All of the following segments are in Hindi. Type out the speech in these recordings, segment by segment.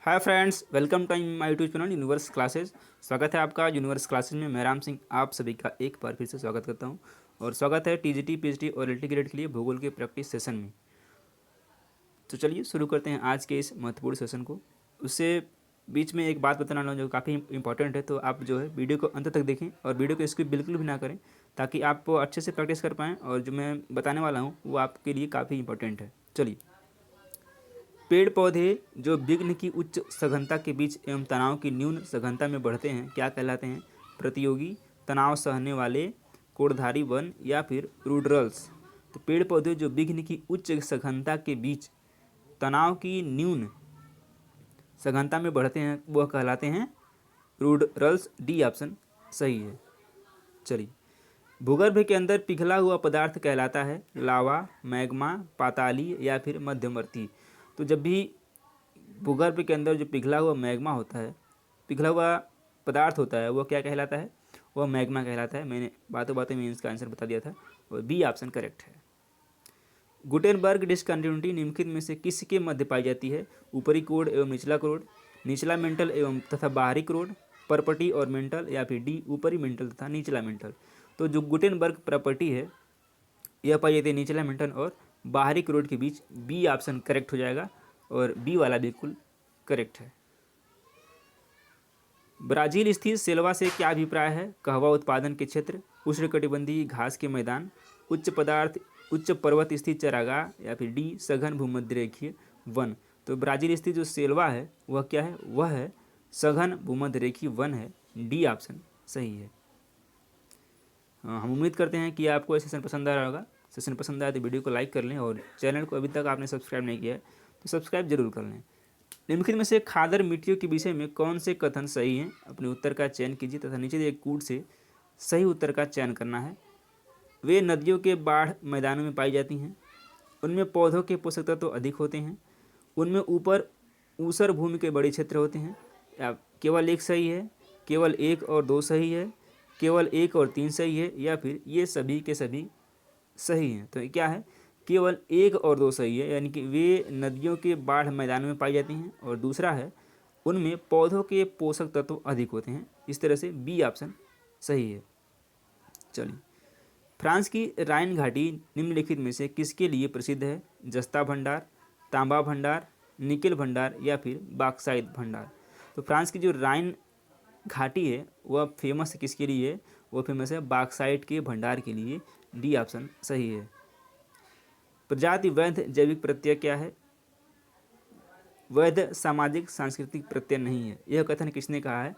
Hi friends, welcome to my YouTube channel universe classes. स्वागत है आपका यूनिवर्स क्लासेस में। मैं राम सिंह आप सभी का एक बार फिर से स्वागत करता हूं और स्वागत है टीजीटी पीएचडी और एलटी ग्रेड के लिए भूगोल के प्रैक्टिस सेशन में। तो चलिए शुरू करते हैं आज के इस महत्वपूर्ण सेशन को। उससे बीच में एक बात बताना चाहूँ जो काफ़ी इंपॉर्टेंट है, तो आप जो है वीडियो को अंत तक देखें और वीडियो को स्किप बिल्कुल भी ना करें, ताकि आप अच्छे से प्रैक्टिस कर पाएँ और जो मैं बताने वाला हूँ वो आपके लिए काफ़ी इंपॉर्टेंट है। चलिए, पेड़ पौधे जो विघ्न की उच्च सघनता के बीच एवं तनाव की न्यून सघनता में बढ़ते हैं क्या कहलाते हैं? प्रतियोगी, तनाव सहने वाले, कोणधारी वन या फिर रूडरल्स। तो पेड़ पौधे जो विघ्न की उच्च सघनता के बीच तनाव की न्यून सघनता में बढ़ते हैं वह कहलाते हैं रूडरल्स। डी ऑप्शन सही है। चलिए, भूगर्भ के अंदर पिघला हुआ पदार्थ कहलाता है लावा, मैग्मा, पाताली या फिर मध्यवर्ती। तो जब भी भूगर्भ के अंदर जो पिघला हुआ मैग्मा होता है, पिघला हुआ पदार्थ होता है, वो क्या कहलाता है? वह मैग्मा कहलाता है। मैंने बातों बातों में इसका आंसर बता दिया था और बी ऑप्शन करेक्ट है। गुटेनबर्ग डिसकंटिन्यूटी निम्नलिखित में से किसके मध्य पाई जाती है? ऊपरी क्रोड एवं निचला क्रोड, निचला मेंटल एवं तथा बाहरी क्रोड, परपटी और मेंटल, या फिर डी ऊपरी मेंटल तथा निचला मेंटल। तो जो गुटेनबर्ग प्रॉपर्टी है यह पाई जाती है निचला मेंटल और बाहरी क्रोड के बीच। बी ऑप्शन करेक्ट हो जाएगा और बी वाला बिल्कुल करेक्ट है। ब्राजील स्थित सेल्वा से क्या अभिप्राय है? कहवा उत्पादन के क्षेत्र, उष्णकटिबंधीय घास के मैदान, उच्च पर्वत स्थित चरागाह, या फिर डी सघन भूमध्यरेखीय वन। तो ब्राजील स्थित जो सेल्वा है वह क्या है? वह है सघन भूमध्यरेखीय वन है। डी ऑप्शन सही है। हम उम्मीद करते हैं कि आपको ये सेशन पसंद आ रहा होगा। सेशन पसंद आया तो वीडियो को लाइक कर लें और चैनल को अभी तक आपने सब्सक्राइब नहीं किया है तो सब्सक्राइब जरूर कर लें। निम्नलिखित में से खादर मिट्टियों के विषय में कौन से कथन सही हैं? अपने उत्तर का चयन कीजिए तथा नीचे दिए कूट से सही उत्तर का चयन करना है। वे नदियों के बाढ़ मैदानों में पाई जाती हैं। उनमें पौधों के पोषक तत्व अधिक होते हैं। उनमें ऊपर ऊसर भूमि के बड़े क्षेत्र होते हैं। या केवल एक सही है, केवल एक और दो सही है, केवल एक और तीन सही है, या फिर ये सभी के सभी सही हैं? तो ये क्या है? केवल एक और दो सही है, यानी कि वे नदियों के बाढ़ मैदानों में पाई जाती हैं। और दूसरा है उनमें पौधों के पोषक तत्व अधिक होते हैं। इस तरह से बी ऑप्शन सही है। चलिए, फ्रांस की राइन घाटी निम्नलिखित में से किसके लिए प्रसिद्ध है? जस्ता भंडार, तांबा भंडार, निकेल भंडार, या फिर बॉक्साइट भंडार। तो फ्रांस की जो राइन घाटी है वह फेमस किसके लिए है? वह फेमस है बॉक्साइट के भंडार के लिए। डी ऑप्शन सही है। प्रजाति वैध जैविक प्रत्यय क्या है? वैध सामाजिक सांस्कृतिक प्रत्यय नहीं है। यह कथन किसने कहा है?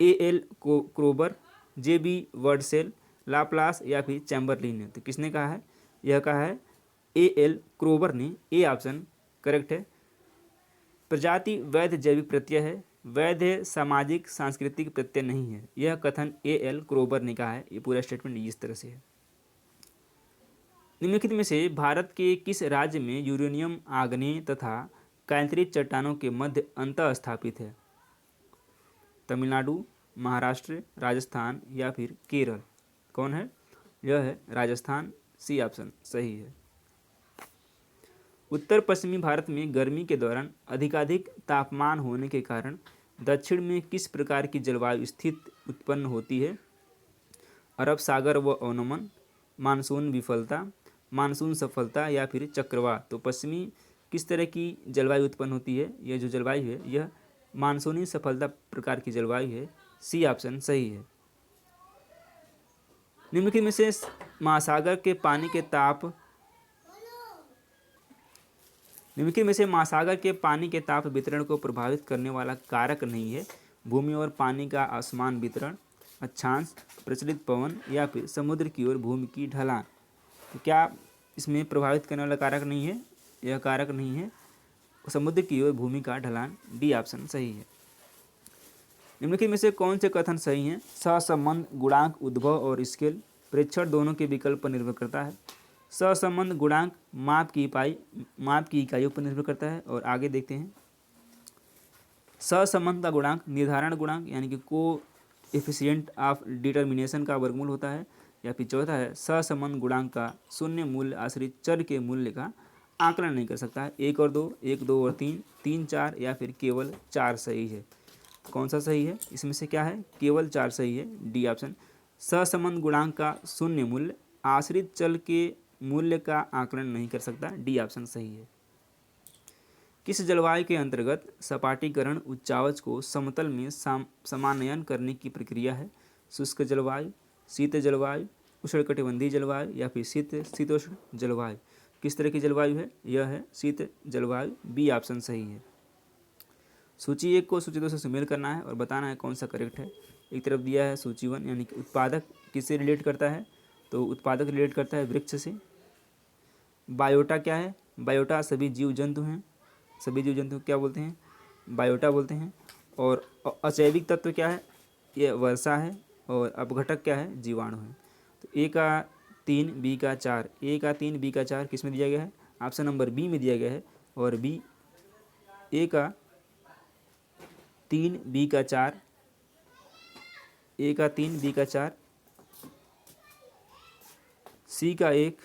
A L Kroeber, J B Birdsell, Laplace, या फिर चैम्बरलिन ने। तो किसने कहा है? यह कहा है ए एल क्रोबर ने। ए ऑप्शन करेक्ट है। प्रजाति वैध जैविक प्रत्यय है, वैध सामाजिक सांस्कृतिक प्रत्यय नहीं है। यह कथन ए एल क्रोबर ने कहा है। ये पूरा स्टेटमेंट इस तरह से है। निम्नलिखित में से भारत के किस राज्य में यूरेनियम आग्नेय तथा कैंतरित चट्टानों के मध्य अंतः स्थापित है? तमिलनाडु, महाराष्ट्र, राजस्थान, या फिर केरल। कौन है? यह है राजस्थान। सी ऑप्शन सही है। उत्तर पश्चिमी भारत में गर्मी के दौरान अधिकाधिक तापमान होने के कारण दक्षिण में किस प्रकार की जलवायु स्थिति उत्पन्न होती है? अरब सागर व ओनमन, मानसून विफलता, मानसून सफलता, या फिर चक्रवात। तो पश्चिमी किस तरह की जलवायु उत्पन्न होती है? यह जो जलवायु है यह मानसूनी सफलता प्रकार की जलवायु है। सी ऑप्शन सही है। निम्नलिखित में से महासागर के पानी के ताप निम्नलिखित में से महासागर के पानी के ताप वितरण को प्रभावित करने वाला कारक नहीं है? भूमि और पानी का असमान वितरण, अक्षांश, प्रचलित पवन, या फिर समुद्र की ओर भूमि की ढलान। तो क्या इसमें प्रभावित करने वाला कारक नहीं है? यह कारक नहीं है समुद्र की ओर भूमि का ढलान। डी ऑप्शन सही है। निम्नलिखित में से कौन से कथन सही हैं? सहसंबंध गुणांक उद्भव और स्केल प्रेक्षण दोनों के विकल्प पर निर्भर करता है। सहसंबंध गुणांक माप की इकाइयों पर निर्भर करता है। और आगे देखते हैं, सहसंबंध का गुणांक निर्धारण गुणांक यानी कि को एफिशिएंट ऑफ डिटर्मिनेशन का वर्गमूल होता है। या फिर चौथा है सहसंबंध गुणांक का शून्य मूल्य आश्रित चर के मूल्य का आकलन नहीं कर सकता है। 1 और 2, 1, 2 और 3, 3, 4 या फिर केवल 4 सही है। कौन सा सही है इसमें से? क्या है? केवल 4 सही है, डी ऑप्शन। सहसंबंध गुणांक का शून्य मूल्य आश्रित चल के मूल्य का आकलन नहीं कर सकता, डी ऑप्शन सही है। किस जलवायु के अंतर्गत सपाटीकरण उच्चावच को समतल में समानयन करने की प्रक्रिया है? शुष्क जलवायु, शीत जलवायु, उष्णकटिबंधीय जलवायु या फिर शीतोष्ण जलवायु? किस तरह की जलवायु है? यह है शीत जलवायु, बी ऑप्शन सही है। सूची 1 को सूची 2 से सुमेल करना है और बताना है कौन सा करेक्ट है। एक तरफ दिया है सूची 1 यानी कि उत्पादक किससे रिलेट करता है? तो उत्पादक रिलेट करता है वृक्ष से। बायोटा क्या है? बायोटा सभी जीव जंतु हैं, सभी जीव जंतु क्या बोलते हैं? बायोटा बोलते हैं। और अजैविक तत्व क्या है? ये वर्षा है। और अपघटक क्या है? जीवाणु है। तो ए का 3, बी का 4, ए का 3, बी का 4 किस में दिया गया है? ऑप्शन नंबर बी में दिया गया है। और बी, ए का 3, बी का 4, ए का 3, बी का 4, सी का 1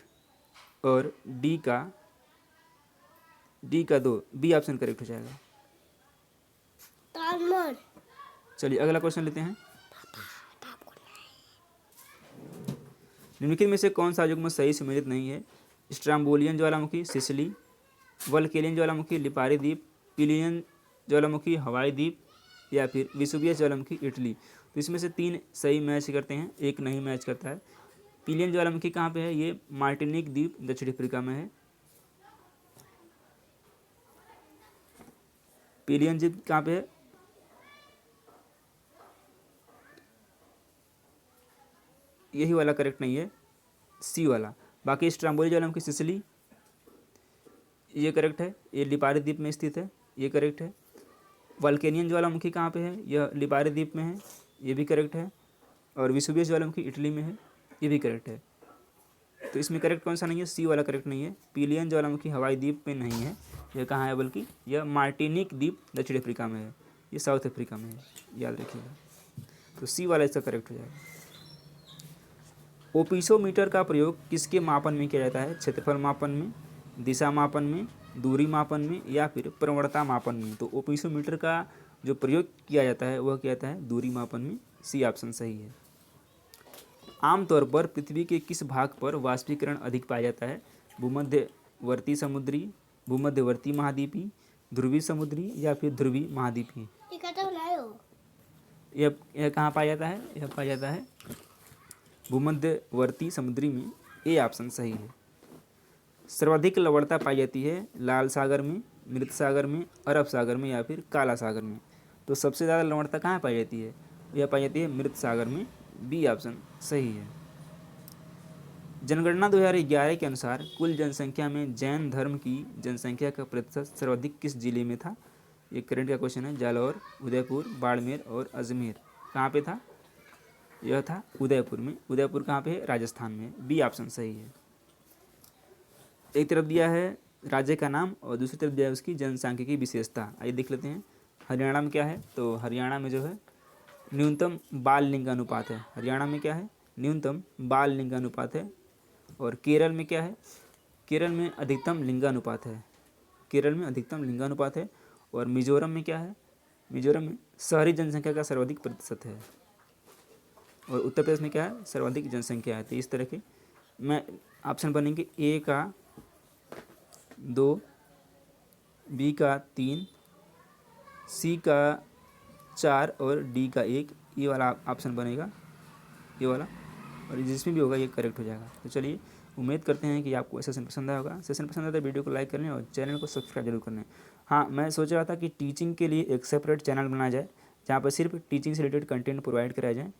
और डी का 2, बी ऑप्शन करेक्ट हो जाएगा। चलिए अगला क्वेश्चन लेते हैं। निम्नलिखित में से कौन सा युग्म सही सम्मिलित नहीं है? स्ट्राम्बोलियन ज्वालामुखी सिसिली, वल्केलियन ज्वालामुखी लिपारी द्वीप, पिलियन ज्वालामुखी हवाई द्वीप या फिर विसुवियस ज्वालामुखी इटली? तो इसमें से 3 सही मैच करते हैं, एक नहीं मैच करता है। पिलियन ज्वालामुखी कहाँ पे है? ये मार्टिनिक द्वीप दक्षिण अफ्रीका में है। पिलियन द्वीप कहाँ पे है? यही वाला करेक्ट नहीं है, सी वाला। बाकी स्ट्राम्बोली ज्वालामुखी सिसिली ये करेक्ट है, ये लिपारी द्वीप में स्थित है, ये करेक्ट है। वल्केनियन ज्वालामुखी कहाँ पे है? यह लिपारी द्वीप में है, ये भी करेक्ट है। और विसुवियस ज्वालामुखी इटली में है, ये भी करेक्ट है। तो इसमें करेक्ट कौन सा नहीं है? सी वाला करेक्ट नहीं है। पिलियन ज्वालामुखी हवाई द्वीप में नहीं है, यह कहाँ है? बल्कि यह मार्टिनिक द्वीप दक्षिण अफ्रीका में है, ये साउथ अफ्रीका में है, याद रखिएगा। तो सी वाला इसका करेक्ट हो जाएगा। ओपिसोमीटर का प्रयोग किसके मापन में किया जाता है? क्षेत्रफल मापन में, दिशा मापन में, दूरी मापन में या फिर प्रवणता मापन में? तो ओपिसोमीटर का जो प्रयोग किया जाता है वह किया जाता है दूरी मापन में, सी ऑप्शन सही है। आमतौर पर पृथ्वी के किस भाग पर वाष्पीकरण अधिक पाया जाता है? भूमध्यवर्ती समुद्री, भूमध्यवर्ती महाद्वीपी, ध्रुवी समुद्री या फिर ध्रुवी महाद्वीपी? यह कहाँ पाया जाता है? यह पाया जाता है भूमध्यवर्ती समुद्री में, ए ऑप्शन सही है। सर्वाधिक लवणता पाई जाती है लाल सागर में, मृत सागर में, अरब सागर में या फिर काला सागर में? तो सबसे ज़्यादा लवणता कहाँ पाई जाती है? यह पाई जाती है मृत सागर में, बी ऑप्शन सही है। जनगणना 2011 के अनुसार कुल जनसंख्या में जैन धर्म की जनसंख्या का प्रतिशत सर्वाधिक किस जिले में था? ये करंट का क्वेश्चन है। जालौर, उदयपुर, बाड़मेर और अजमेर कहाँ पे था? यह था उदयपुर में। उदयपुर कहाँ पे है? राजस्थान में, बी ऑप्शन सही है। एक तरफ दिया है राज्य का नाम और दूसरी तरफ दिया है उसकी जनसांख्यिकी विशेषता। आइए देख लेते हैं। हरियाणा में क्या है? तो हरियाणा में जो है न्यूनतम बाल लिंगानुपात है। हरियाणा में क्या है? न्यूनतम बाल लिंगानुपात है। और केरल में क्या है? केरल में अधिकतम लिंगानुपात है। केरल में अधिकतम लिंगानुपात है। और मिजोरम में क्या है? मिजोरम में शहरी जनसंख्या का सर्वाधिक प्रतिशत है। और उत्तर प्रदेश में क्या है? सर्वाधिक जनसंख्या है। तो इस तरह के मैं ऑप्शन बनेंगे ए का 2, बी का 3, सी का 4 और डी का 1, ये वाला ऑप्शन बनेगा, ये वाला। और जिसमें भी होगा ये करेक्ट हो जाएगा। तो चलिए उम्मीद करते हैं कि आपको सेशन पसंद आया होगा। सेशन पसंद आया तो वीडियो को लाइक कर लें और चैनल को सब्सक्राइब जरूर कर लें। हाँ, मैं सोच रहा था कि टीचिंग के लिए एक सेपरेट चैनल बनाया जाए जहाँ पर सिर्फ टीचिंग से रिलेटेड कंटेंट प्रोवाइड कराया जाए।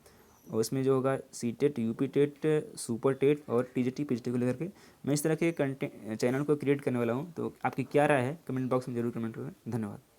और उसमें जो होगा CTET, UP TET, super TET और टीजीटी, पीजीटी को लेकर के मैं इस तरह के कंटेंट चैनल को क्रिएट करने वाला हूँ। तो आपकी क्या राय है कमेंट बॉक्स में जरूर कमेंट करें। धन्यवाद।